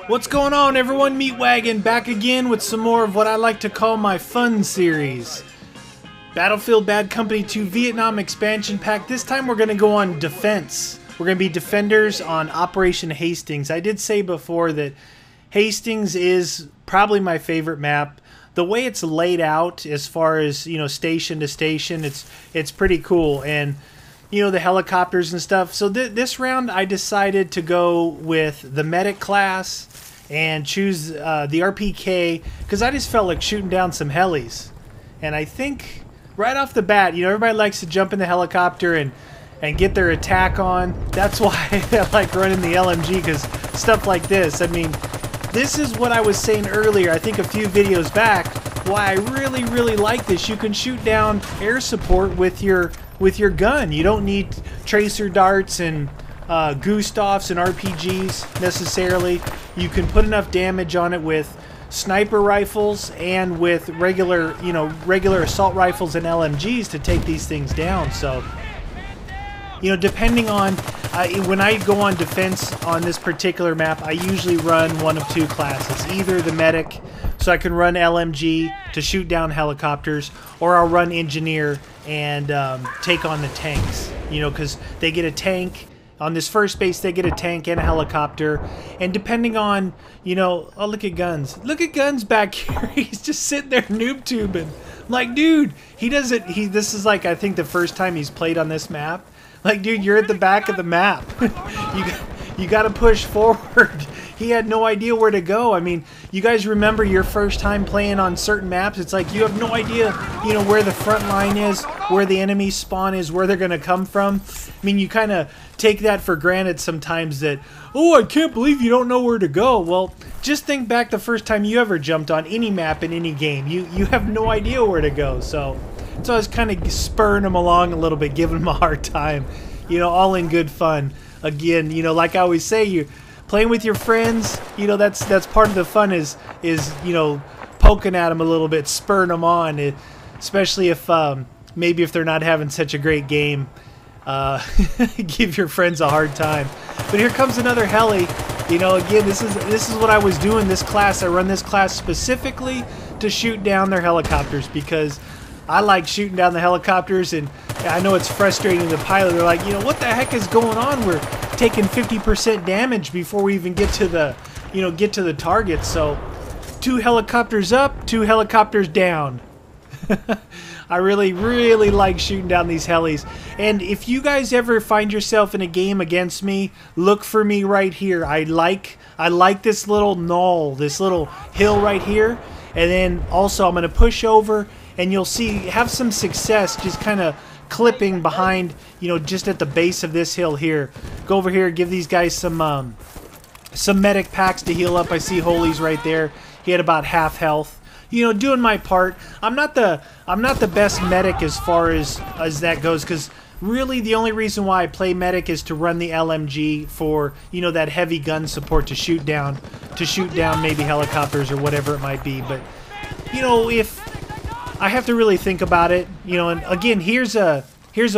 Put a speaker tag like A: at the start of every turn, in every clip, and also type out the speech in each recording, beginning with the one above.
A: What's going on, everyone? Meatwagon back again with some more of what I like to call my fun series. Battlefield Bad Company 2 Vietnam Expansion Pack. This time we're going to go on defense. We're going to be defenders on Operation Hastings. I did say before that Hastings is probably my favorite map. The way it's laid out as far as, you know, station to station, it's pretty cool. And you know, the helicopters and stuff. So this round I decided to go with the medic class and choose the RPK because I just felt like shooting down some helis. And I think right off the bat, you know, everybody likes to jump in the helicopter and get their attack on. That's why I like running the LMG, because stuff like this. I mean, this is what I was saying earlier, I think a few videos back, why I really like this. You can shoot down air support with your gun. You don't need tracer darts and Gustavs and RPGs necessarily. You can put enough damage on it with sniper rifles and with regular assault rifles and LMGs to take these things down. So, you know, depending on when I go on defense on this particular map, I usually run one of two classes. Either the medic, so I can run LMG to shoot down helicopters, or I'll run engineer and take on the tanks. You know, because they get a tank. On this first base, they get a tank and a helicopter. And depending on, you know, oh, look at Guns. Look at Guns back here. He's just sitting there noob tubing. I'm like, dude, this is like, I think the first time he's played on this map. Like, dude, you're at the back of the map. You got to push forward. He had no idea where to go. I mean, you guys remember your first time playing on certain maps? It's like you have no idea, you know, where the front line is, where the enemy spawn is, where they're going to come from. I mean, you kind of take that for granted sometimes that, oh, I can't believe you don't know where to go. Well, just think back the first time you ever jumped on any map in any game. You have no idea where to go. So I was kind of spurring him along a little bit, giving him a hard time, you know, all in good fun. Again, you know, like I always say, you playing with your friends, you know, that's part of the fun is you know, poking at them a little bit, spurring them on, especially if maybe if they're not having such a great game. Give your friends a hard time. But here comes another heli. You know, again, this is what I was doing this class. I run this class specifically to shoot down their helicopters because I like shooting down the helicopters, and I know it's frustrating to the pilot. They're like, you know, what the heck is going on? We're taking 50% damage before we even get to the, you know, get to the target. So 2 helicopters up, 2 helicopters down. I really like shooting down these helis. And if you guys ever find yourself in a game against me, look for me right here. I like this little knoll, this little hill right here. And then also I'm going to push over, and you'll see, have some success just kind of clipping behind, you know, just at the base of this hill here. Go over here, give these guys some medic packs to heal up. I see Holy's right there. He had about half health. You know, doing my part. I'm not the best medic as far as that goes, because really the only reason why I play medic is to run the LMG for, you know, that heavy gun support to shoot down maybe helicopters or whatever it might be. But you know, if I have to really think about it, you know, and again, here's a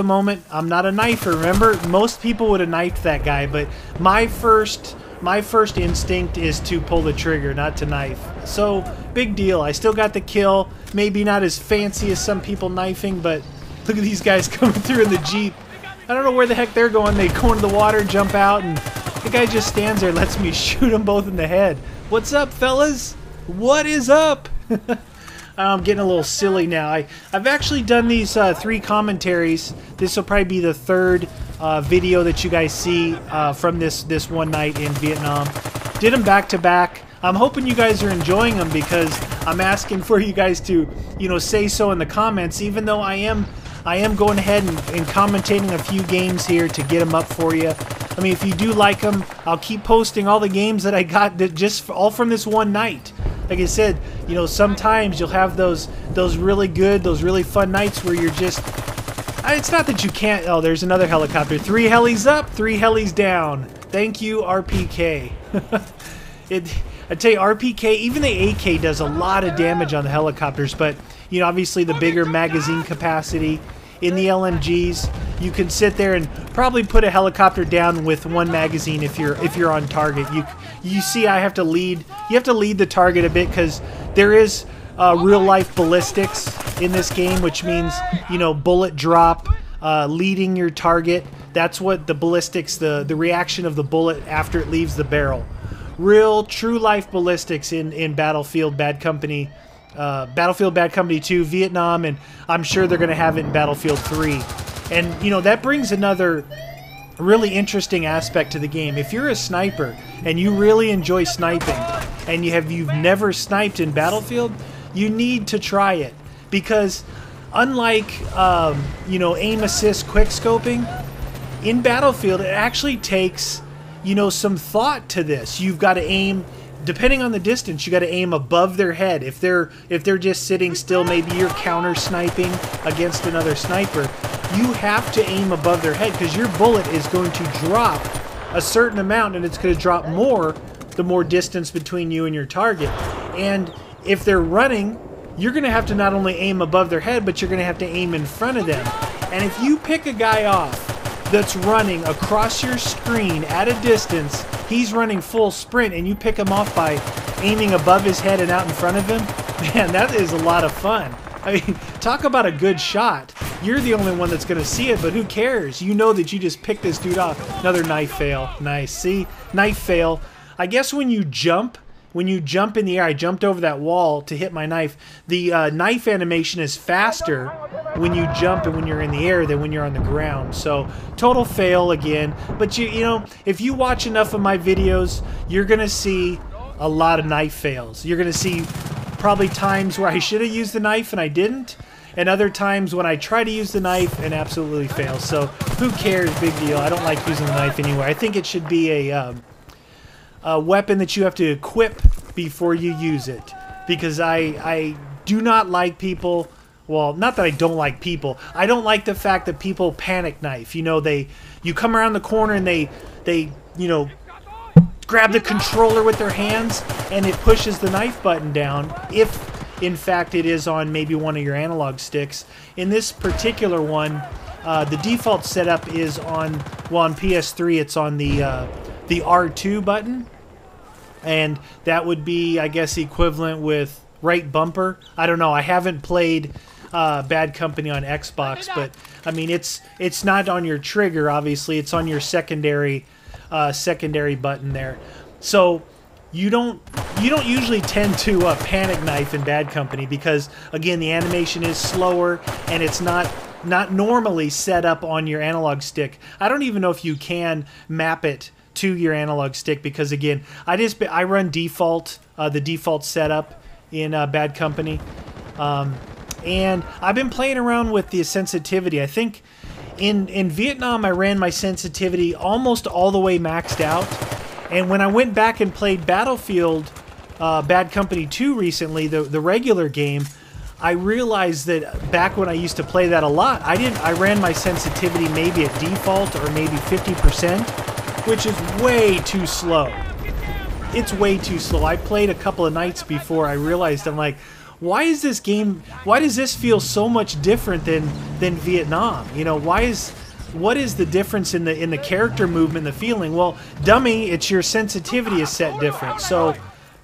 A: moment. I'm not a knifer, remember? Most people would have knifed that guy, but my first instinct is to pull the trigger, not to knife. So, big deal. I still got the kill. Maybe not as fancy as some people knifing, but look at these guys coming through in the Jeep. I don't know where the heck they're going. They go into the water, jump out, and the guy just stands there, lets me shoot them both in the head. What's up, fellas? What is up? I'm getting a little silly now. I've actually done these 3 commentaries. This will probably be the 3rd video that you guys see from this one night in Vietnam. Did them back to back. I'm hoping you guys are enjoying them, because I'm asking for you guys to, you know, say so in the comments. Even though I am going ahead and commentating a few games here to get them up for you. I mean, if you do like them, I'll keep posting all the games that I got just all from this one night. Like I said, you know, sometimes you'll have those really good, those really fun nights where you're just, it's not that you can't, oh, there's another helicopter. 3 helis up, 3 helis down. Thank you, RPK. I tell you, RPK, even the AK does a lot of damage on the helicopters, but, you know, obviously the bigger magazine capacity in the LMGs, you can sit there and probably put a helicopter down with 1 magazine if you're on target. you see I have to lead. You have to lead the target a bit because there is real-life ballistics in this game, which means, you know, bullet drop, leading your target. That's what the ballistics, the reaction of the bullet after it leaves the barrel. Real, true-life ballistics in Battlefield Bad Company, Battlefield Bad Company 2, Vietnam, and I'm sure they're going to have it in Battlefield 3. And, you know, that brings another really interesting aspect to the game. If you're a sniper and you really enjoy sniping and you've never sniped in Battlefield, you need to try it, because unlike you know, aim assist quick scoping, in Battlefield it actually takes, you know, some thought to this. You've got to aim, depending on the distance, you got to aim above their head. If they're just sitting still, maybe you're counter sniping against another sniper, you have to aim above their head, because your bullet is going to drop a certain amount, and it's going to drop more the more distance between you and your target. And if they're running, you're going to have to not only aim above their head, but you're going to have to aim in front of them. And if you pick a guy off that's running across your screen at a distance, he's running full sprint, and you pick him off by aiming above his head and out in front of him, man, that is a lot of fun. I mean, talk about a good shot. You're the only one that's going to see it, but who cares? You know that you just picked this dude off. Another knife fail. Nice. See? Knife fail. I guess when you jump in the air, I jumped over that wall to hit my knife. The knife animation is faster when you jump and when you're in the air than when you're on the ground. So total fail again. But you know, if you watch enough of my videos, you're going to see a lot of knife fails. You're going to see probably times where I should have used the knife and I didn't, and other times when I try to use the knife and absolutely fail. So who cares? Big deal. I don't like using the knife anyway. I think it should be a weapon that you have to equip before you use it, because I do not like people, well, not that I don't like people, I don't like the fact that people panic knife. You know, you come around the corner and they you know, grab the controller with their hands and it pushes the knife button down, if in fact it is on maybe one of your analog sticks. In this particular one, the default setup is on, well, on PS3 it's on the R2 button, and that would be, I guess, equivalent with right bumper. I don't know, I haven't played Bad Company on Xbox, but I mean, it's not on your trigger, obviously, it's on your secondary button there. So you don't usually tend to panic knife in Bad Company, because again, the animation is slower and it's not normally set up on your analog stick. I don't even know if you can map it to your analog stick, because again, I run default, the default setup in Bad Company, and I've been playing around with the sensitivity. I think in Vietnam I ran my sensitivity almost all the way maxed out, and when I went back and played Battlefield Bad Company 2 recently, the regular game, I realized that back when I used to play that a lot, I ran my sensitivity maybe at default or maybe 50%, which is way too slow. It's way too slow. I played a couple of nights before I realized, I'm like, why is this game, why does this feel so much different than Vietnam? You know, what is the difference in the character movement, the feeling? Well, dummy, it's your sensitivity is set different. So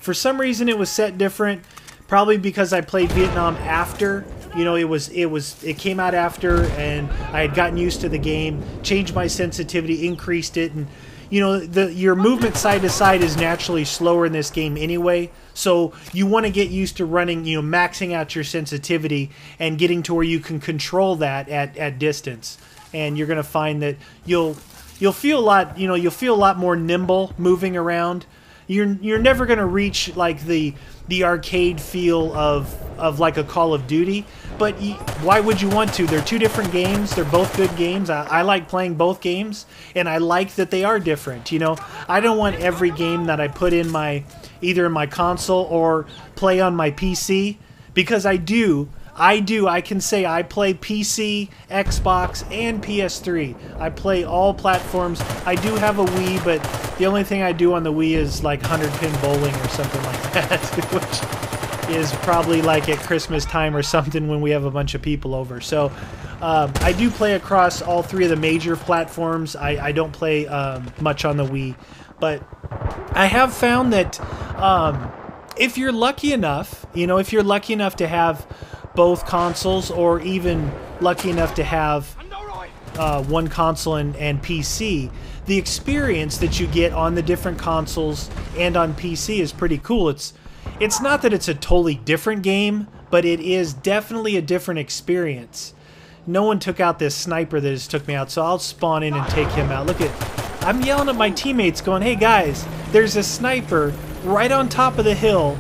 A: for some reason it was set different, probably because I played Vietnam after. You know, it came out after, and I had gotten used to the game, changed my sensitivity, increased it, and you know, your movement side to side is naturally slower in this game anyway, so you want to get used to running, you know, maxing out your sensitivity and getting to where you can control that at distance. And you're going to find that you'll feel a lot, you know, you'll feel a lot more nimble moving around. You're never going to reach like the arcade feel of like a Call of Duty, but why would you want to? They're two different games. They're both good games. I like playing both games, and I like that they are different. You know, I don't want every game that I put in either in my console or play on my PC, because I can say I play PC, Xbox, and PS3. I play all platforms. I do have a Wii, but the only thing I do on the Wii is like 100-pin bowling or something like that, which is probably like at Christmas time or something when we have a bunch of people over. So I do play across all three of the major platforms. I don't play much on the Wii, but I have found that if you're lucky enough, if you're lucky enough to have both consoles, or even lucky enough to have one console and PC, the experience that you get on the different consoles and on PC is pretty cool. It's not that it's a totally different game, but it is definitely a different experience. No one took out this sniper that just took me out, so I'll spawn in and take him out. Look I'm yelling at my teammates going, hey guys, there's a sniper right on top of the hill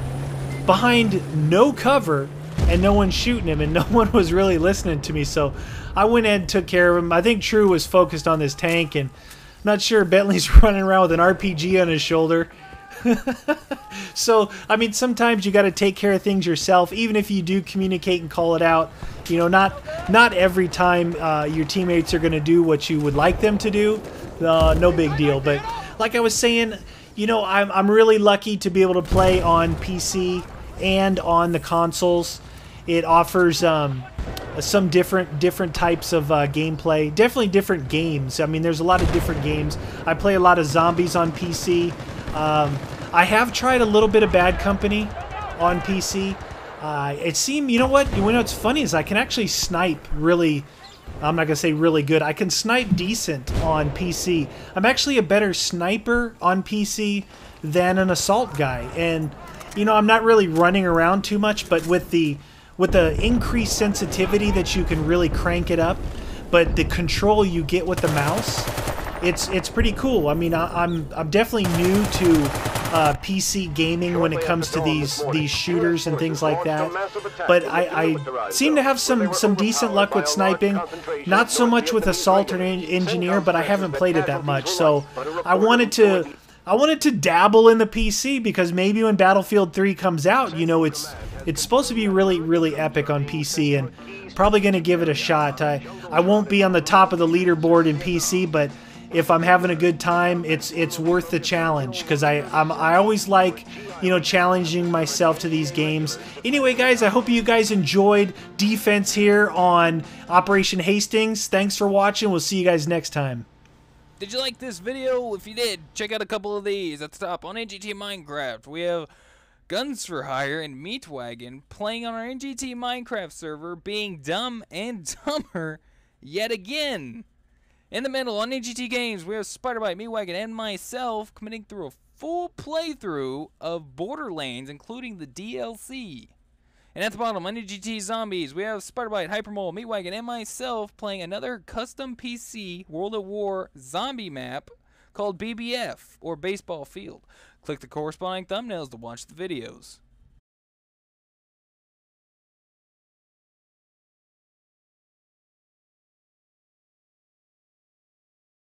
A: behind no cover, and no one's shooting him, and no one was really listening to me, so I went in and took care of him. I think True was focused on this tank, and I'm not sure Bentley's running around with an RPG on his shoulder. So, I mean, sometimes you got to take care of things yourself, even if you do communicate and call it out. Not every time your teammates are going to do what you would like them to do. No big deal. But like I was saying, I'm really lucky to be able to play on PC and on the consoles. It offers some different types of gameplay. Definitely different games. I mean, there's a lot of different games. I play a lot of zombies on PC. I have tried a little bit of Bad Company on PC. It seemed, what's funny is I can actually snipe really, I'm not going to say really good, I can snipe decent on PC. I'm actually a better sniper on PC than an assault guy. And, I'm not really running around too much, but with the increased sensitivity that you can really crank it up, but the control you get with the mouse, it's pretty cool. I mean, I'm definitely new to PC gaming when it comes to these shooters and things like that. But I seem to have some decent luck with sniping. Not so much with Assault or Engineer, but I haven't played it that much. So I wanted to dabble in the PC, because maybe when Battlefield 3 comes out, it's supposed to be really, really epic on PC, and probably going to give it a shot. I won't be on the top of the leaderboard in PC, but if I'm having a good time, it's worth the challenge, because I always like, challenging myself to these games. Anyway, guys, I hope you guys enjoyed Defense here on Operation Hastings. Thanks for watching. We'll see you guys next time.
B: Did you like this video? If you did, check out a couple of these. At the top, on NGT Minecraft, we have Guns for Hire and Meatwagon playing on our NGT Minecraft server, being dumb and dumber yet again. In the middle, on NGT Games, we have Spiderbite, Meatwagon, and myself committing through a full playthrough of Borderlands, including the DLC. And at the bottom, on NGT Zombies, we have Spiderbite, Hypermole, Meatwagon, and myself playing another custom PC World at War zombie map called BBF, or Baseball Field. Click the corresponding thumbnails to watch the videos.